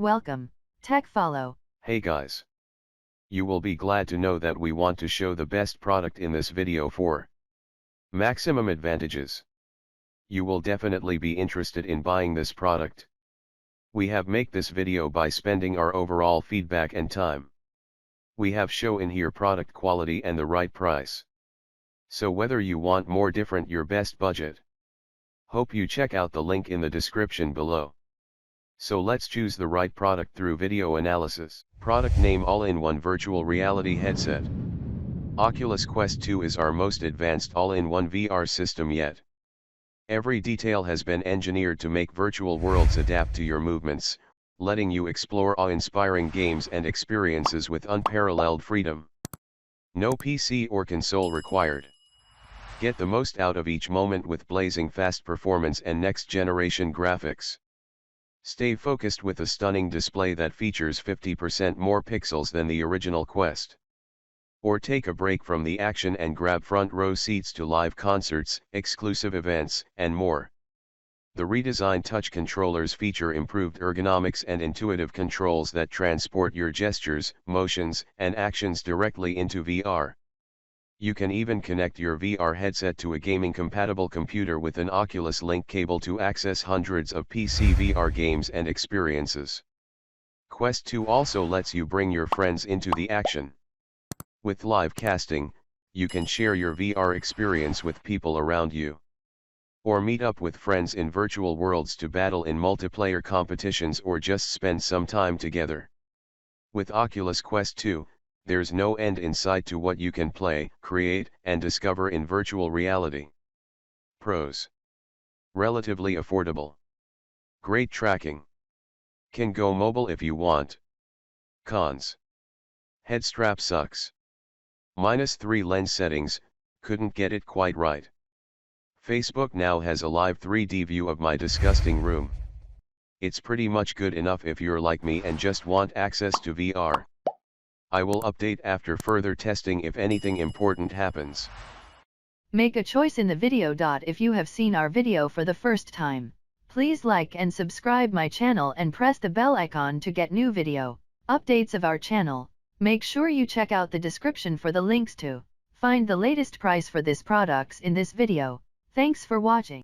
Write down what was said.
Welcome, Tech Follow. Hey guys. You will be glad to know that we want to show the best product in this video for maximum advantages. You will definitely be interested in buying this product. We have make this video by spending our overall feedback and time. We have show in here product quality and the right price. So whether you want more different your best budget. Hope you check out the link in the description below. So let's choose the right product through video analysis. Product name: all-in-one virtual reality headset. Oculus Quest 2 is our most advanced all-in-one VR system yet. Every detail has been engineered to make virtual worlds adapt to your movements, letting you explore awe-inspiring games and experiences with unparalleled freedom. No PC or console required. Get the most out of each moment with blazing fast performance and next-generation graphics. Stay focused with a stunning display that features 50% more pixels than the original Quest. Or take a break from the action and grab front row seats to live concerts, exclusive events, and more. The redesigned touch controllers feature improved ergonomics and intuitive controls that transport your gestures, motions, and actions directly into VR. You can even connect your VR headset to a gaming-compatible computer with an Oculus Link cable to access hundreds of PC VR games and experiences. Quest 2 also lets you bring your friends into the action. With live casting, you can share your VR experience with people around you. Or meet up with friends in virtual worlds to battle in multiplayer competitions or just spend some time together. With Oculus Quest 2, there's no end in sight to what you can play, create, and discover in virtual reality. Pros: relatively affordable. Great tracking. Can go mobile if you want. Cons: head strap sucks. -3 lens settings, couldn't get it quite right. Facebook now has a live 3D view of my disgusting room. It's pretty much good enough if you're like me and just want access to VR. I will update after further testing if anything important happens. Make a choice in the video. If you have seen our video for the first time, please like and subscribe my channel and press the bell icon to get new video updates of our channel. Make sure you check out the description for the links to find the latest price for this products in this video. Thanks for watching.